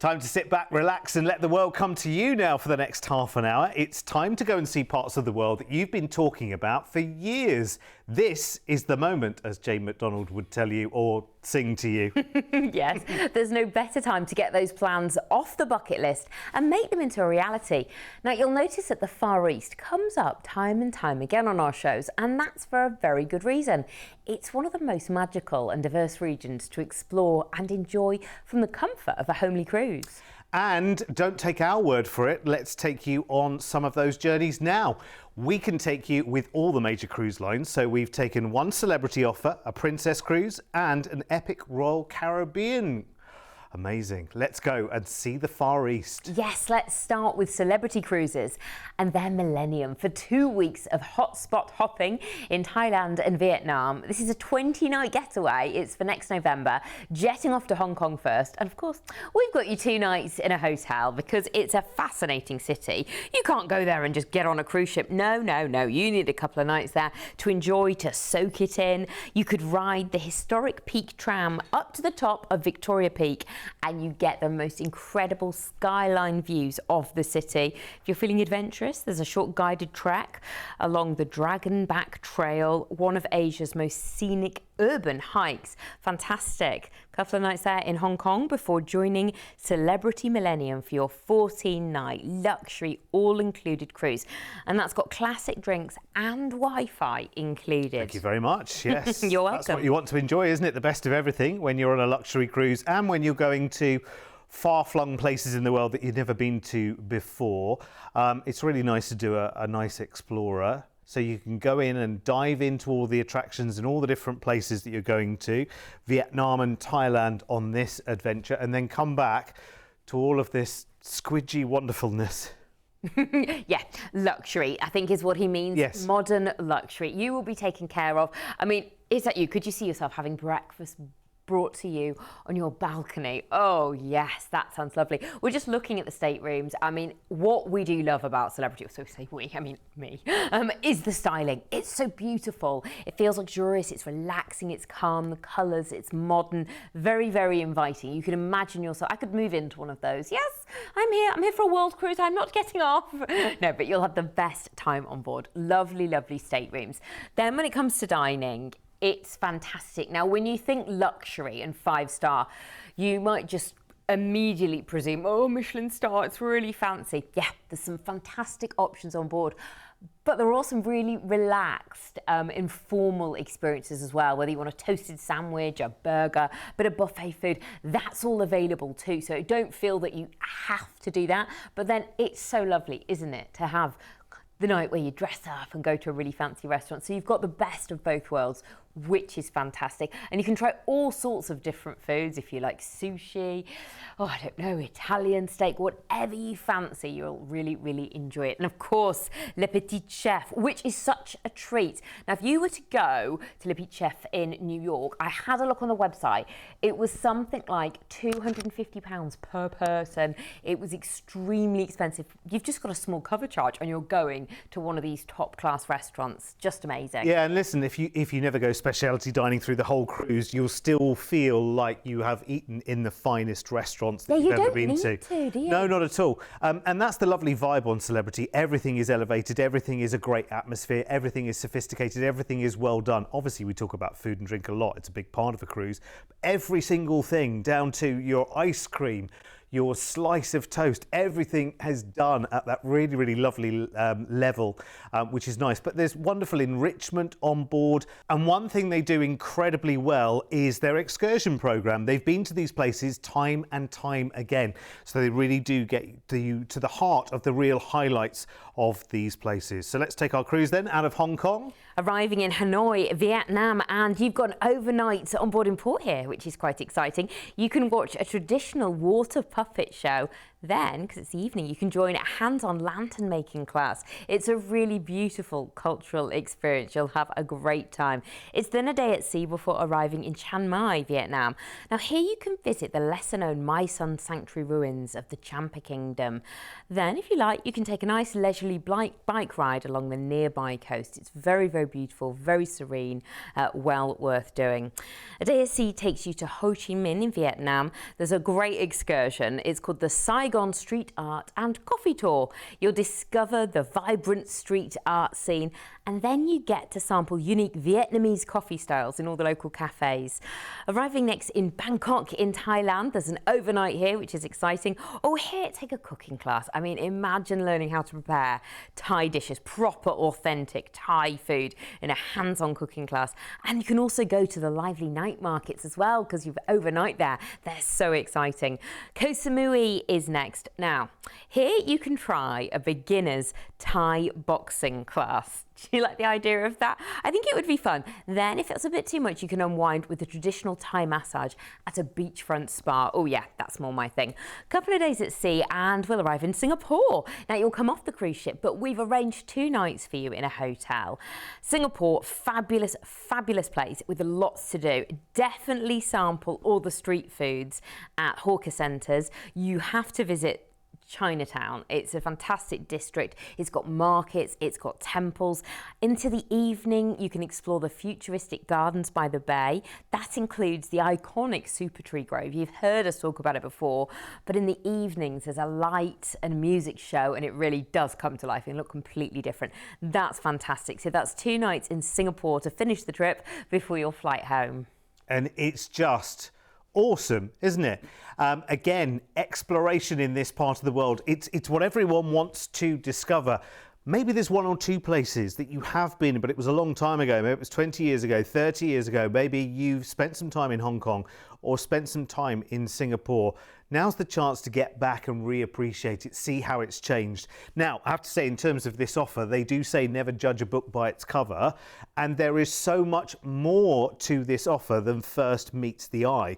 Time to sit back, relax and let the world come to you now for the next half an hour. It's time to go and see parts of the world that you've been talking about for years. This is the moment, as Jane McDonald would tell you or sing to you. Yes, there's no better time to get those plans off the bucket list and make them into a reality. Now, you'll notice that the Far East comes up time and time again on our shows, and that's for a very good reason. It's one of the most magical and diverse regions to explore and enjoy from the comfort of a homely cruise. And don't take our word for it, let's take you on some of those journeys now. We can take you with all the major cruise lines, so we've taken one celebrity offer, a Princess Cruise and an epic Royal Caribbean. Amazing. Let's go and see the Far East. Yes, let's start with celebrity cruises and their Millennium for 2 weeks of hotspot hopping in Thailand and Vietnam. This is a 20-night getaway. It's for next November, jetting off to Hong Kong first. And of course, we've got you 2 nights in a hotel because it's a fascinating city. You can't go there and just get on a cruise ship. No, no, no. You need a couple of nights there to enjoy, to soak it in. You could ride the historic Peak tram up to the top of Victoria Peak, and you get the most incredible skyline views of the city. If you're feeling adventurous, there's a short guided trek along the Dragon Back Trail, one of Asia's most scenic urban hikes. Fantastic. Couple of nights there in Hong Kong before joining Celebrity Millennium for your 14-night luxury all-included cruise. And that's got classic drinks and Wi-Fi included. Thank you very much. Yes. You're welcome. That's what you want to enjoy, isn't it? The best of everything when you're on a luxury cruise and when you're going to far-flung places in the world that you've never been to before. It's really nice to do a nice explorer. So you can go in and dive into all the attractions and all the different places that you're going to, Vietnam and Thailand on this adventure, and then come back to all of this squidgy wonderfulness. Yeah, luxury, I think is what he means. Yes. Modern luxury. You will be taken care of. I mean, is that you? Could you see yourself having breakfast brought to you on your balcony? Oh yes, that sounds lovely. We're just looking at the staterooms. I mean, what we do love about celebrity, or so say we, I mean me, is the styling. It's so beautiful. It feels luxurious, it's relaxing, it's calm, the colours, it's modern, very, very inviting. You can imagine yourself, I could move into one of those. Yes, I'm here for a world cruise, I'm not getting off. No, but you'll have the best time on board. Lovely, lovely staterooms. Then when it comes to dining, it's fantastic. Now, when you think luxury and 5-star, you might just immediately presume, oh, Michelin star, it's really fancy. Yeah, there's some fantastic options on board. But there are also some really relaxed, informal experiences as well, whether you want a toasted sandwich, a burger, a bit of buffet food, that's all available too. So don't feel that you have to do that. But then it's so lovely, isn't it, to have the night where you dress up and go to a really fancy restaurant. So you've got the best of both worlds, which is fantastic. And you can try all sorts of different foods if you like sushi, oh, I don't know, Italian steak, whatever you fancy, you'll really, really enjoy it. And of course, Le Petit Chef, which is such a treat. Now, if you were to go to Le Petit Chef in New York, I had a look on the website. It was something like £250 per person. It was extremely expensive. You've just got a small cover charge and you're going to one of these top class restaurants. Just amazing. Yeah, and listen, if you never go specialty dining through the whole cruise, you'll still feel like you have eaten in the finest restaurants that you've ever been to. Do you? No, not at all. And that's the lovely vibe on Celebrity. Everything is elevated, everything is a great atmosphere, everything is sophisticated, everything is well done. Obviously, we talk about food and drink a lot. It's a big part of a cruise. Every single thing, down to your ice cream, your slice of toast, everything is done at that really, really lovely level, which is nice. But there's wonderful enrichment on board. And one thing they do incredibly well is their excursion program. They've been to these places time and time again. So they really do get you to the heart of the real highlights of these places. So let's take our cruise then out of Hong Kong. Arriving in Hanoi, Vietnam, and you've got an overnight on board in port here, which is quite exciting. You can watch a traditional water puppet show. Then, because it's the evening, you can join a hands-on lantern making class. It's a really beautiful cultural experience. You'll have a great time. It's then a day at sea before arriving in Chiang Mai, Vietnam. Now here you can visit the lesser-known Mai Son Sanctuary ruins of the Champa Kingdom. Then, if you like, you can take a nice leisurely bike ride along the nearby coast. It's very, very beautiful, very serene, well worth doing. A day at sea takes you to Ho Chi Minh in Vietnam. There's a great excursion. It's called the Saigon Street Art and Coffee Tour. You'll discover the vibrant street art scene, and then you get to sample unique Vietnamese coffee styles in all the local cafes. Arriving next in Bangkok in Thailand, there's an overnight here, which is exciting. Oh, here, take a cooking class. I mean, imagine learning how to prepare Thai dishes, proper, authentic Thai food in a hands-on cooking class. And you can also go to the lively night markets as well, because you've overnight there. They're so exciting. Koh Samui is next. Now, here you can try a beginner's Thai boxing class. Do you like the idea of that? I think it would be fun. Then, if it's a bit too much, you can unwind with a traditional Thai massage at a beachfront spa. Oh yeah, that's more my thing. A couple of days at sea and we'll arrive in Singapore. Now, you'll come off the cruise ship, but we've arranged 2 nights for you in a hotel. Singapore, fabulous, fabulous place with lots to do. Definitely sample all the street foods at hawker centres. You have to visit Chinatown. It's a fantastic district. It's got markets, it's got temples. Into the evening, you can explore the futuristic gardens by the bay. That includes the iconic Super Tree Grove. You've heard us talk about it before, but in the evenings, there's a light and music show, and it really does come to life and look completely different. That's fantastic. So that's 2 nights in Singapore to finish the trip before your flight home. And it's just awesome, isn't it? Again, exploration in this part of the world. It's what everyone wants to discover. Maybe there's 1 or 2 places that you have been, but it was a long time ago. Maybe it was 20 years ago, 30 years ago. Maybe you've spent some time in Hong Kong or spent some time in Singapore. Now's the chance to get back and reappreciate it, see how it's changed. Now, I have to say, in terms of this offer, they do say never judge a book by its cover, and there is so much more to this offer than first meets the eye.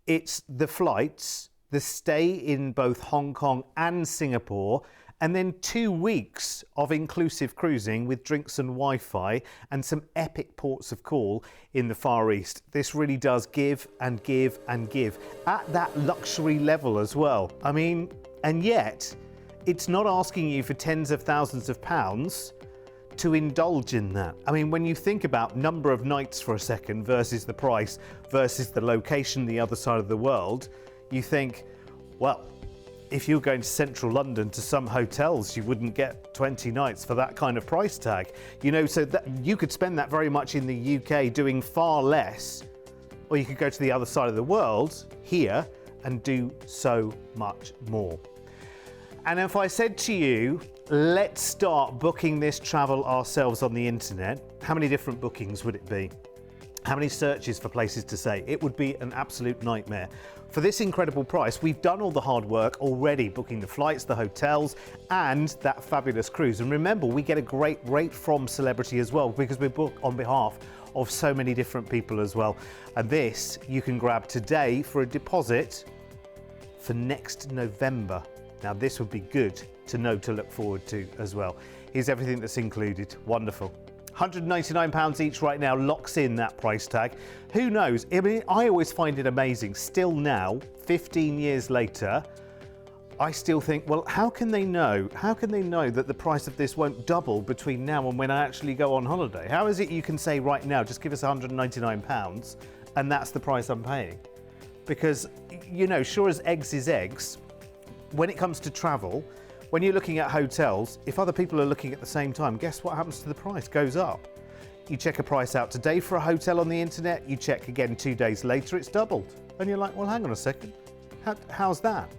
It's the flights, the stay in both Hong Kong and Singapore, and then 2 weeks of inclusive cruising with drinks and Wi-Fi and some epic ports of call in the Far East. This really does give and give and give at that luxury level as well. I mean, and yet it's not asking you for tens of thousands of pounds to indulge in that. I mean, when you think about number of nights for a second versus the price versus the location the other side of the world, you think, well, if you're going to central London to some hotels, you wouldn't get 20 nights for that kind of price tag. You know, so that you could spend that very much in the UK doing far less, or you could go to the other side of the world here and do so much more. And if I said to you, let's start booking this travel ourselves on the internet, how many different bookings would it be? How many searches for places to stay? It would be an absolute nightmare. For this incredible price, we've done all the hard work already, booking the flights, the hotels, and that fabulous cruise. And remember, we get a great rate from Celebrity as well, because we book on behalf of so many different people as well. And this you can grab today for a deposit for next November. Now, this would be good to know to look forward to as well. Here's everything that's included. Wonderful. £199 each right now locks in that price tag. Who knows? I mean, I always find it amazing. Still now, 15 years later, I still think, well, how can they know? How can they know that the price of this won't double between now and when I actually go on holiday? How is it you can say right now, just give us £199 and that's the price I'm paying? Because, you know, sure as eggs is eggs, when it comes to travel, when you're looking at hotels, if other people are looking at the same time, guess what happens to the price? Goes up. You check a price out today for a hotel on the internet, you check again 2 days later, it's doubled. And you're like, well, hang on a second. How's that?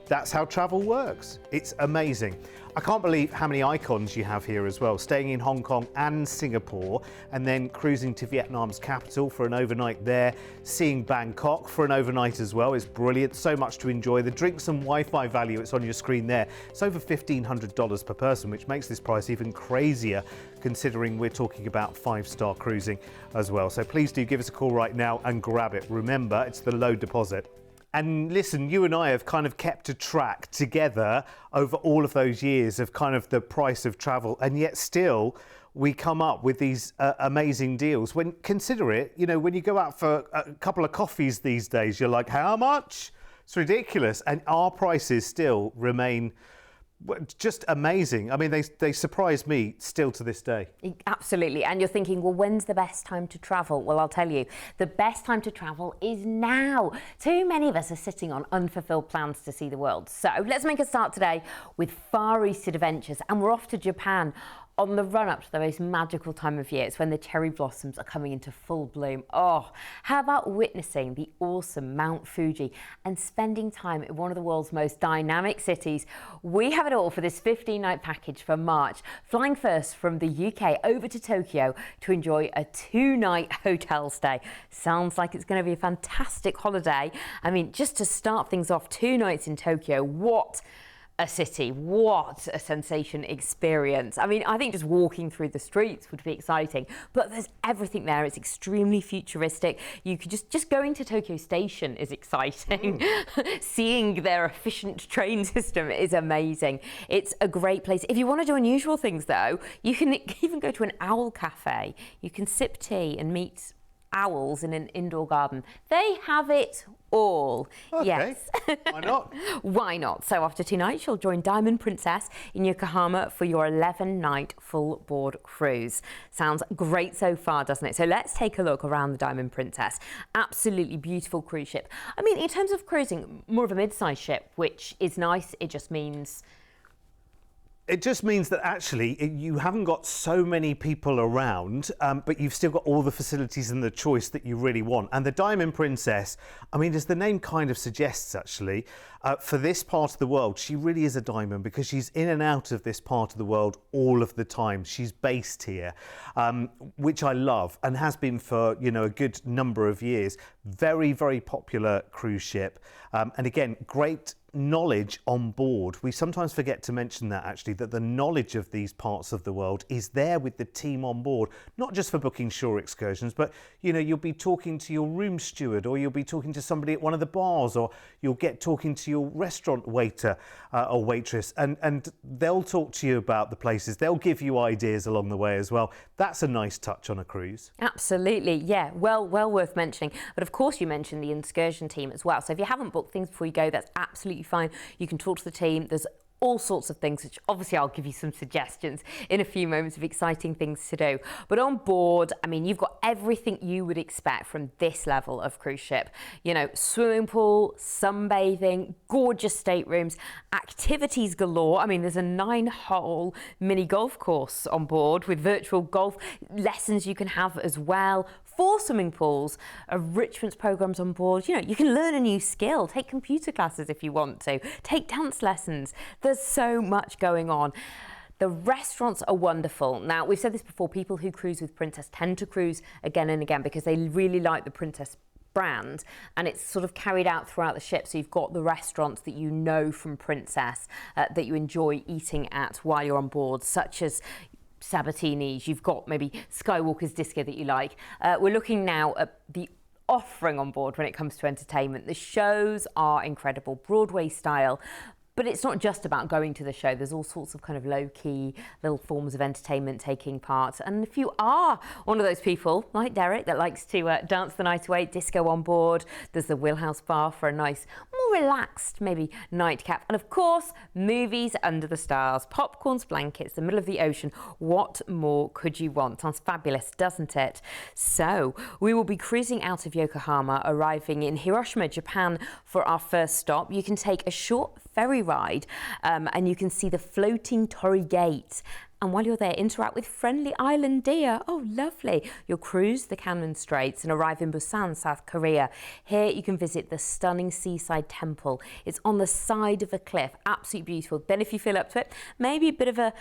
That's how travel works. It's amazing. I can't believe how many icons you have here as well, staying in Hong Kong and Singapore, and then cruising to Vietnam's capital for an overnight there, seeing Bangkok for an overnight as well. It's brilliant, so much to enjoy. The drinks and Wi-Fi value, it's on your screen there. It's over $1,500 per person, which makes this price even crazier considering we're talking about 5-star cruising as well. So please do give us a call right now and grab it. Remember, it's the low deposit. And listen, you and I have kind of kept a track together over all of those years of kind of the price of travel, and yet still we come up with these amazing deals. When consider it, you know, when you go out for a couple of coffees these days, you're like, how much? It's ridiculous. And our prices still remain just amazing. I mean, they surprise me still to this day. Absolutely. And you're thinking, well, when's the best time to travel? Well, I'll tell you, the best time to travel is now. Too many of us are sitting on unfulfilled plans to see the world. So let's make a start today with Far Eastern adventures, and we're off to Japan on the run-up to the most magical time of year. It's when the cherry blossoms are coming into full bloom. Oh, how about witnessing the awesome Mount Fuji and spending time in one of the world's most dynamic cities? We have it all for this 15-night package for March, flying first from the UK over to Tokyo to enjoy a 2-night hotel stay. Sounds like it's going to be a fantastic holiday. I mean, just to start things off, 2 nights in Tokyo, what a city, what a sensation experience. I mean, I think just walking through the streets would be exciting, but there's everything there. It's extremely futuristic. You could just going to Tokyo Station is exciting. Seeing their efficient train system is amazing. It's a great place. If you want to do unusual things though, you can even go to an owl cafe. You can sip tea and meet owls in an indoor garden. They have it all. Okay. Yes. Why not? Why not? So after 2 nights, you'll join Diamond Princess in Yokohama for your 11-night full board cruise. Sounds great so far, doesn't it? So let's take a look around the Diamond Princess. Absolutely beautiful cruise ship. I mean, in terms of cruising, more of a mid-sized ship, which is nice. It just means that actually you haven't got so many people around, but you've still got all the facilities and the choice that you really want. And the Diamond Princess, I mean, as the name kind of suggests, actually, for this part of the world, she really is a diamond because she's in and out of this part of the world all of the time. She's based here, which I love and has been for, you know, a good number of years. Very, very popular cruise ship. And again, great knowledge on board. We sometimes forget to mention that actually, that the knowledge of these parts of the world is there with the team on board, not just for booking shore excursions, but you know, you'll be talking to your room steward, or you'll be talking to somebody at one of the bars, or you'll get talking to your restaurant waiter or waitress, and they'll talk to you about the places. They'll give you ideas along the way as well. That's a nice touch on a cruise. Absolutely, yeah, well worth mentioning. But of course you mentioned the excursion team as well. So if you haven't booked things before you go, that's absolutely fine. You can talk to the team. There's all sorts of things, which obviously I'll give you some suggestions in a few moments of exciting things to do. But on board, I mean, you've got everything you would expect from this level of cruise ship. You know, swimming pool, sunbathing, gorgeous staterooms, activities galore. I mean, there's a 9-hole mini golf course on board with virtual golf lessons you can have as well. 4 swimming pools, enrichment programs on board. You know, you can learn a new skill, take computer classes if you want to, take dance lessons. There's so much going on. The restaurants are wonderful. Now, we've said this before, people who cruise with Princess tend to cruise again and again because they really like the Princess brand, and it's sort of carried out throughout the ship. So you've got the restaurants that you know from Princess that you enjoy eating at while you're on board, such as Sabatini's. You've got maybe Skywalker's Disco that you like. We're looking now at the offering on board when it comes to entertainment. The shows are incredible, Broadway style. But it's not just about going to the show. There's all sorts of kind of low-key little forms of entertainment taking part. And if you are one of those people, like Derek, that likes to dance the night away, disco on board, there's the Wheelhouse Bar for a nice, more relaxed, maybe, nightcap. And of course, movies under the stars, popcorns, blankets, the middle of the ocean. What more could you want? Sounds fabulous, doesn't it? So we will be cruising out of Yokohama, arriving in Hiroshima, Japan for our first stop. You can take a short ferry ride and you can see the floating Torii Gate. And while you're there, interact with friendly island deer. Oh, lovely. You'll cruise the Kannon Straits and arrive in Busan, South Korea. Here you can visit the stunning seaside temple. It's on the side of a cliff. Absolutely beautiful. Then if you feel up to it, maybe a bit of a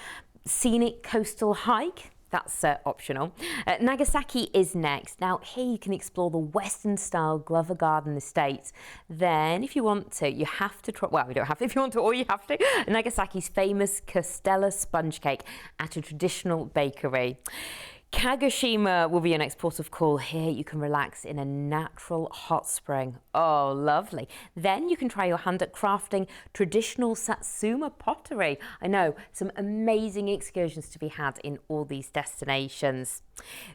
scenic coastal hike. That's optional. Nagasaki is next. Now, here you can explore the Western-style Glover Garden estate. Then, if you want to, you have to try, well, you don't have to if you want to, or you have to, Nagasaki's famous Castella sponge cake at a traditional bakery. Kagoshima will be your next port of call. Here you can relax in a natural hot spring. Oh, lovely. Then you can try your hand at crafting traditional Satsuma pottery. I know, some amazing excursions to be had in all these destinations.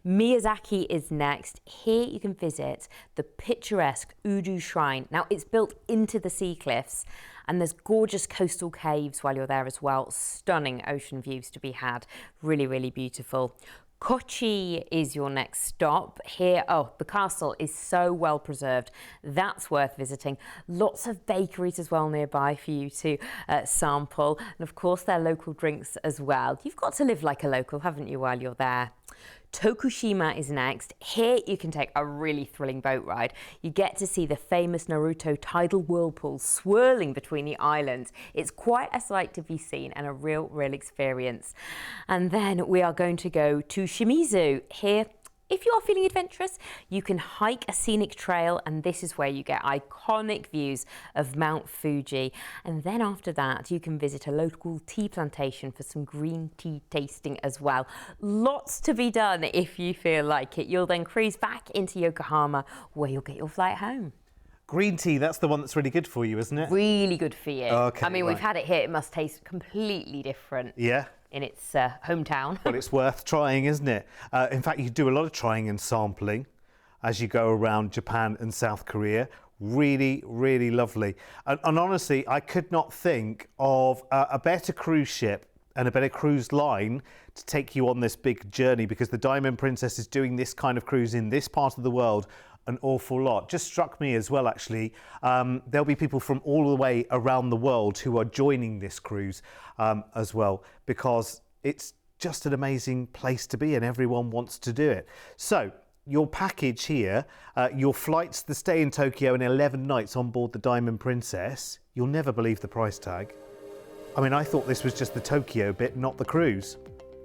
Miyazaki is next. Here you can visit the picturesque Udu Shrine. Now, it's built into the sea cliffs, and there's gorgeous coastal caves while you're there as well. Stunning ocean views to be had. Really, really beautiful. Kochi is your next stop. Here, oh, the castle is so well preserved. That's worth visiting. Lots of bakeries as well nearby for you to sample. And of course, their local drinks as well. You've got to live like a local, haven't you, while you're there? Tokushima is next. Here you can take a really thrilling boat ride. You get to see the famous Naruto tidal whirlpool swirling between the islands. It's quite a sight to be seen and a real experience. And then we are going to go to Shimizu. Here, if you are feeling adventurous, you can hike a scenic trail, and this is where you get iconic views of Mount Fuji. And then after that, you can visit a local tea plantation for some green tea tasting as well. Lots to be done if you feel like it. You'll then cruise back into Yokohama, where you'll get your flight home. Green tea, that's the one that's really good for you, isn't it? Really good for you. Okay, I mean, right. we've had it here. It must taste completely different. Yeah. In its hometown. Well, it's worth trying, isn't it? In fact, you do a lot of trying and sampling as you go around Japan and South Korea. Really, really lovely. And honestly, I could not think of a better cruise ship and a better cruise line to take you on this big journey, because the Diamond Princess is doing this kind of cruise in this part of the world an awful lot. Just struck me as well, actually. There'll be people from all the way around the world who are joining this cruise as well, because it's just an amazing place to be and everyone wants to do it. So your package here, your flights, the stay in Tokyo and 11 nights on board the Diamond Princess, you'll never believe the price tag. I mean, I thought this was just the Tokyo bit, not the cruise.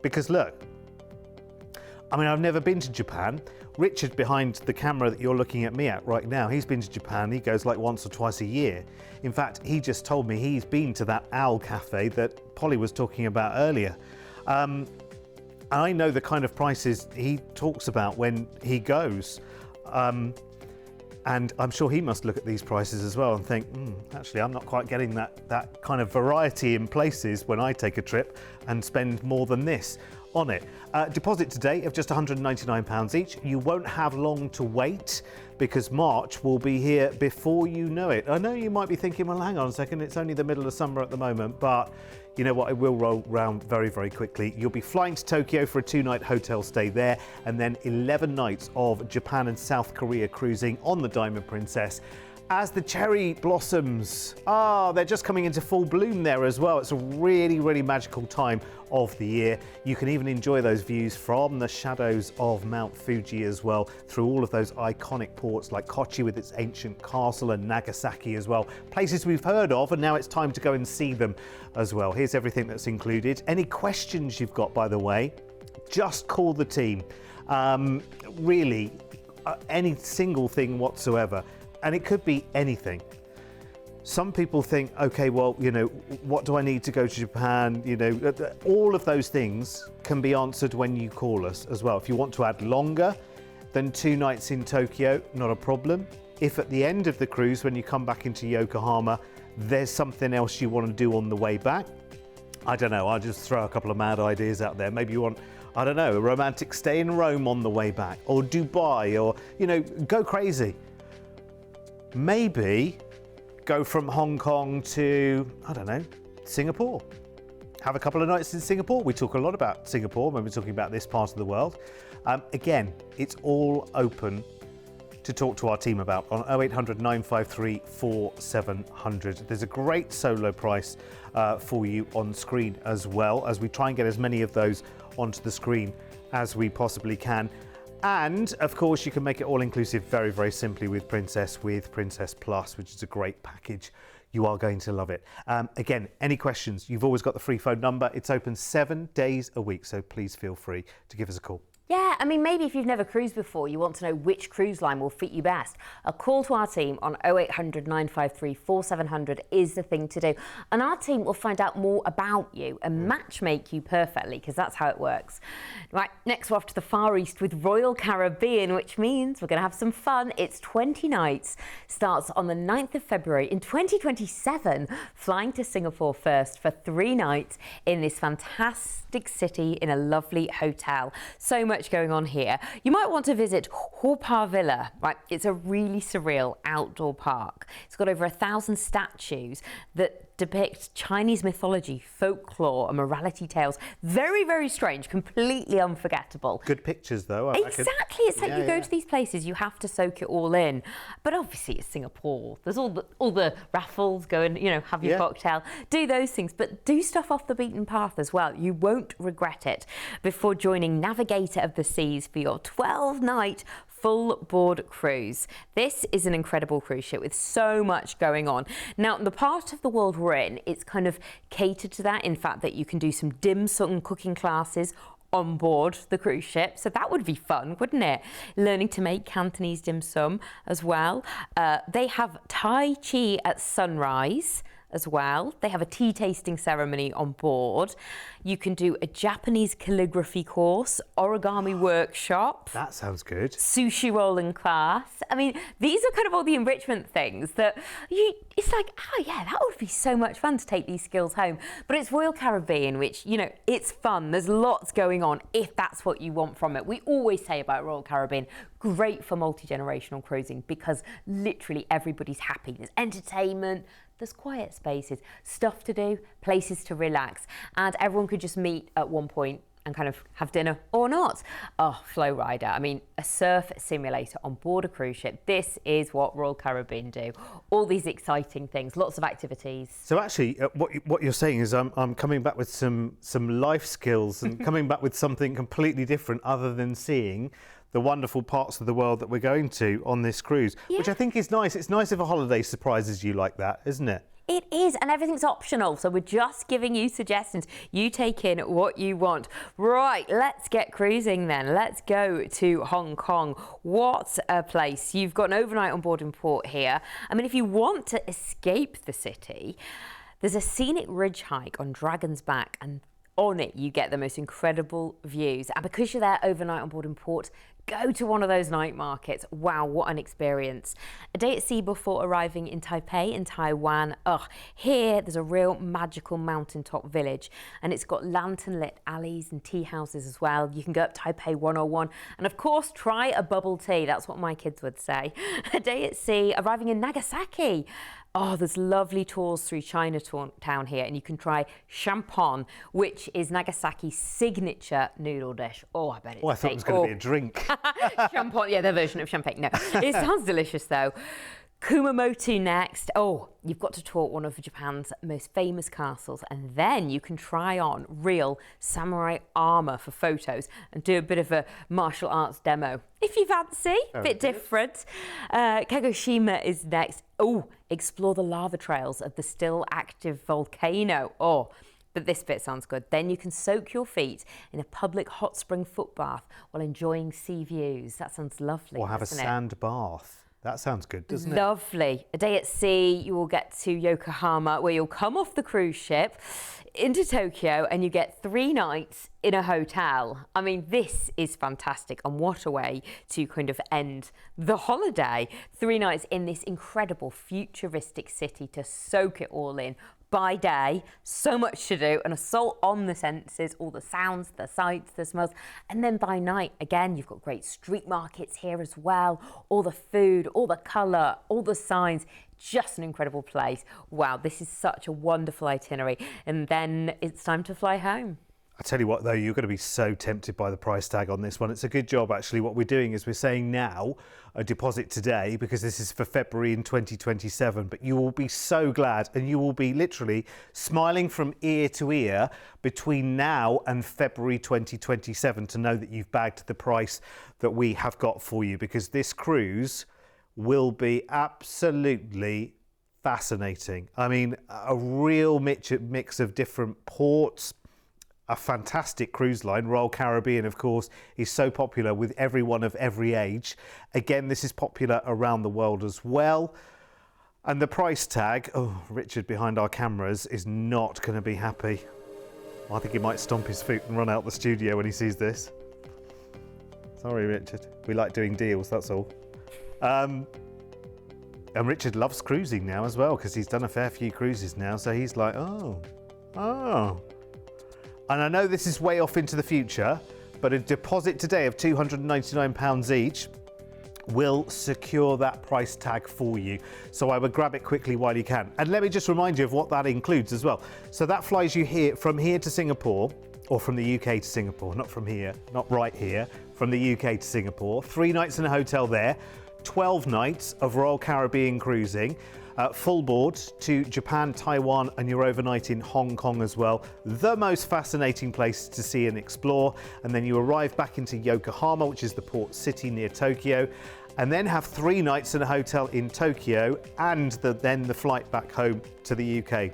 Because look, I mean, I've never been to Japan. Richard behind the camera that you're looking at me at right now, he's been to Japan. He goes like once or twice a year. In fact, he just told me he's been to that owl cafe that Polly was talking about earlier. I know the kind of prices he talks about when he goes. And I'm sure he must look at these prices as well and think, actually, I'm not quite getting that kind of variety in places when I take a trip and spend more than this on it. Deposit today of just £199 each. You won't have long to wait, because March will be here before you know it. I know you might be thinking, well, hang on a second, it's only the middle of summer at the moment, but you know what, it will roll round very, very quickly. You'll be flying to Tokyo for a 2-night hotel stay there, and then 11 nights of Japan and South Korea cruising on the Diamond Princess. As the cherry blossoms, they're just coming into full bloom there as well. It's a really, really magical time of the year. You can even enjoy those views from the shadows of Mount Fuji as well, through all of those iconic ports like Kochi with its ancient castle, and Nagasaki as well. Places we've heard of, and now it's time to go and see them as well. Here's everything that's included. Any questions you've got, by the way, just call the team. Really, any single thing whatsoever. And it could be anything. Some people think, okay, well, you know, what do I need to go to Japan? You know, all of those things can be answered when you call us as well. If you want to add longer than 2 nights in Tokyo, not a problem. If at the end of the cruise, when you come back into Yokohama, there's something else you want to do on the way back, I don't know, I'll just throw a couple of mad ideas out there. Maybe you want, I don't know, a romantic stay in Rome on the way back, or Dubai, or, you know, go crazy. Maybe go from Hong Kong to, I don't know, Singapore. Have a couple of nights in Singapore. We talk a lot about Singapore when we're talking about this part of the world. Again, it's all open to talk to our team about on 0800 953 4700. There's a great solo price for you on screen as well, as we try and get as many of those onto the screen as we possibly can. And of course, you can make it all inclusive very, very simply with Princess Plus, which is a great package. You are going to love it. Again, any questions, you've always got the free phone number. It's open 7 days a week, so please feel free to give us a call. Yeah, I mean, maybe if you've never cruised before, you want to know which cruise line will fit you best. A call to our team on 0800 953 4700 is the thing to do. And our team will find out more about you and matchmake you perfectly, because that's how it works. Right, next we're off to the Far East with Royal Caribbean, which means we're going to have some fun. It's 20 nights, starts on the 9th of February in 2027, flying to Singapore first for 3 nights in this fantastic city in a lovely hotel. So much going on here. You might want to visit Haw Par Villa. Right, it's a really surreal outdoor park. It's got over 1,000 statues that depict Chinese mythology, folklore and morality tales. Very, very strange, completely unforgettable. Good pictures though. Exactly, it's like you go to these places, you have to soak it all in. But obviously it's Singapore. There's all the raffles, go and, have your cocktail, do those things, but do stuff off the beaten path as well. You won't regret it before joining Navigator of the Seas for your 12-night full board cruise. This is an incredible cruise ship with so much going on. Now, the part of the world we're in, it's kind of catered to that, in fact, that you can do some dim sum cooking classes on board the cruise ship. So that would be fun, wouldn't it? Learning to make Cantonese dim sum as well. They have Tai Chi at sunrise as well. They have a tea tasting ceremony on board. You can do a Japanese calligraphy course, origami workshop. That sounds good. Sushi rolling class. I mean, these are kind of all the enrichment things that it's like, oh yeah, that would be so much fun to take these skills home. But it's Royal Caribbean, which, it's fun. There's lots going on if that's what you want from it. We always say about Royal Caribbean, great for multi-generational cruising because literally everybody's happy. There's entertainment, there's quiet spaces, stuff to do, places to relax, and everyone could just meet at one point and kind of have dinner or not. Oh, Flow Rider. I mean, a surf simulator on board a cruise ship. This is what Royal Caribbean do. All these exciting things, lots of activities. So actually, what you're saying is I'm coming back with some life skills and coming back with something completely different other than seeing the wonderful parts of the world that we're going to on this cruise, which I think is nice. It's nice if a holiday surprises you like that, isn't it? It is, and everything's optional, so we're just giving you suggestions. You take in what you want. Right, let's get cruising then. Let's go to Hong Kong. What a place. You've got an overnight on board in port here. I mean, if you want to escape the city, there's a scenic ridge hike on Dragon's Back, and on it you get the most incredible views. And because you're there overnight on board in port, go to one of those night markets. Wow, what an experience. A day at sea before arriving in Taipei in Taiwan. Here there's a real magical mountaintop village, and it's got lantern lit alleys and tea houses as well. You can go up Taipei 101 and of course try a bubble tea. That's what my kids would say. A day at sea arriving in Nagasaki. There's lovely tours through Chinatown here, and you can try champon, which is Nagasaki's signature noodle dish. I bet it's I thought it was going to be a drink. Champon, yeah, their version of champagne. No, it sounds delicious though. Kumamoto next. You've got to tour one of Japan's most famous castles, and then you can try on real samurai armour for photos and do a bit of a martial arts demo if you fancy. A bit different. Kagoshima is next. Explore the lava trails of the still active volcano. But this bit sounds good. Then you can soak your feet in a public hot spring foot bath while enjoying sea views. That sounds lovely. Or have a sand bath. That sounds good, doesn't it? Lovely. A day at sea, you will get to Yokohama, where you'll come off the cruise ship into Tokyo and you get 3 nights in a hotel. I mean, this is fantastic, and what a way to kind of end the holiday. 3 nights in this incredible futuristic city to soak it all in. By day, so much to do, an assault on the senses, all the sounds, the sights, the smells. And then by night, again, you've got great street markets here as well, all the food, all the colour, all the signs. Just an incredible place. Wow, this is such a wonderful itinerary. And then it's time to fly home. I tell you what though, you're going to be so tempted by the price tag on this one. It's a good job actually. What we're doing is we're saying now a deposit today, because this is for February in 2027, but you will be so glad and you will be literally smiling from ear to ear between now and February 2027 to know that you've bagged the price that we have got for you, because this cruise will be absolutely fascinating. I mean, a real mix of different ports. a fantastic cruise line. Royal Caribbean, of course, is so popular with everyone of every age. Again, this is popular around the world as well. And the price tag, oh, Richard behind our cameras is not going to be happy. I think he might stomp his foot and run out the studio when he sees this. Sorry, Richard. We like doing deals, that's all. And Richard loves cruising now as well, because he's done a fair few cruises now, so he's like, oh. And I know this is way off into the future, but a deposit today of £299 each will secure that price tag for you. So I would grab it quickly while you can. And let me just remind you of what that includes as well. So that flies you here from here to Singapore, or from the UK to Singapore, not from here, not right here, from the UK to Singapore. 3 nights in a hotel there, 12 nights of Royal Caribbean cruising, full board to Japan, Taiwan, and your overnight in Hong Kong as well. The most fascinating place to see and explore. And then you arrive back into Yokohama, which is the port city near Tokyo, and then have 3 nights in a hotel in Tokyo and then the flight back home to the UK.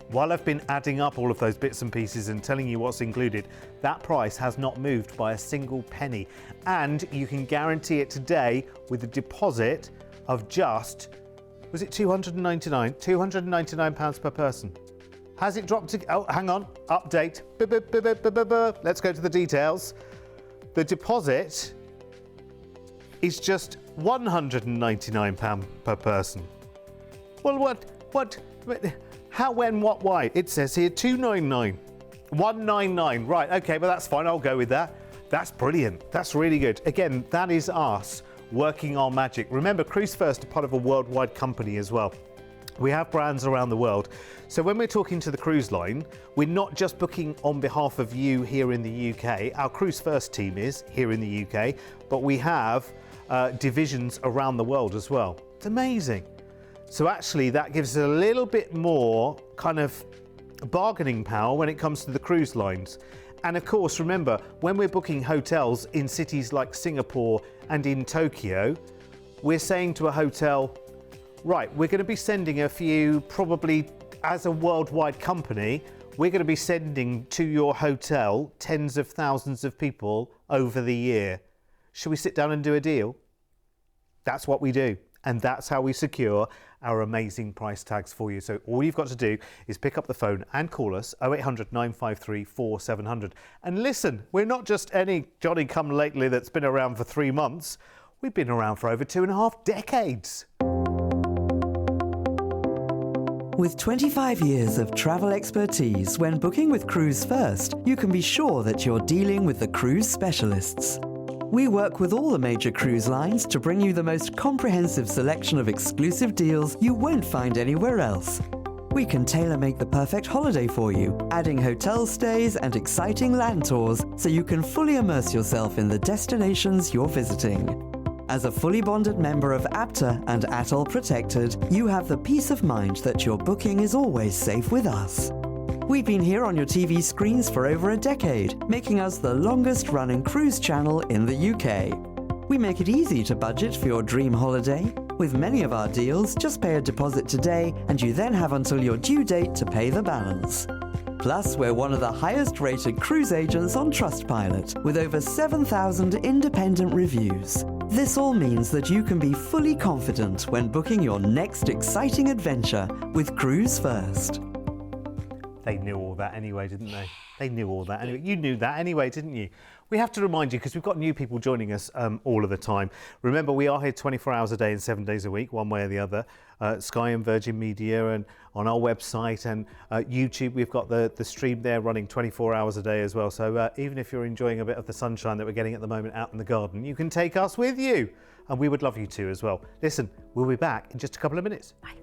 While I've been adding up all of those bits and pieces and telling you what's included, that price has not moved by a single penny. And you can guarantee it today with a deposit of just, was it £299? £299 per person. Has it dropped to, oh, hang on, update. Let's go to the details. The deposit is just £199 per person. Well, what, how, when, what, why? It says here 299, 199. Right, okay, but that's fine. I'll go with that. That's brilliant. That's really good. Again, that is us working our magic. Remember, Cruise1st are part of a worldwide company as well. We have brands around the world. So when we're talking to the cruise line, we're not just booking on behalf of you here in the UK. Our Cruise1st team is here in the UK, but we have divisions around the world as well. It's amazing. So actually that gives us a little bit more kind of bargaining power when it comes to the cruise lines. And of course, remember, when we're booking hotels in cities like Singapore and in Tokyo, we're saying to a hotel, right, we're going to be sending a few, probably as a worldwide company, we're going to be sending to your hotel tens of thousands of people over the year. Should we sit down and do a deal? That's what we do. And that's how we secure our amazing price tags for you. So all you've got to do is pick up the phone and call us 0800 953 4700. And listen, we're not just any Johnny come lately that's been around for 3 months. We've been around for over 2.5 decades. With 25 years of travel expertise, when booking with Cruise1st, you can be sure that you're dealing with the cruise specialists. We work with all the major cruise lines to bring you the most comprehensive selection of exclusive deals you won't find anywhere else. We can tailor-make the perfect holiday for you, adding hotel stays and exciting land tours so you can fully immerse yourself in the destinations you're visiting. As a fully bonded member of APTA and ATOL Protected, you have the peace of mind that your booking is always safe with us. We've been here on your TV screens for over a decade, making us the longest-running cruise channel in the UK. We make it easy to budget for your dream holiday. With many of our deals, just pay a deposit today and you then have until your due date to pay the balance. Plus, we're one of the highest-rated cruise agents on Trustpilot, with over 7,000 independent reviews. This all means that you can be fully confident when booking your next exciting adventure with Cruise1st. They knew all that anyway, didn't they? They knew all that anyway. You knew that anyway, didn't you? We have to remind you, because we've got new people joining us all of the time. Remember, we are here 24 hours a day and 7 days a week, one way or the other. Sky and Virgin Media, and on our website and YouTube, we've got the stream there running 24 hours a day as well. So even if you're enjoying a bit of the sunshine that we're getting at the moment out in the garden, you can take us with you. And we would love you to as well. Listen, we'll be back in just a couple of minutes. Bye.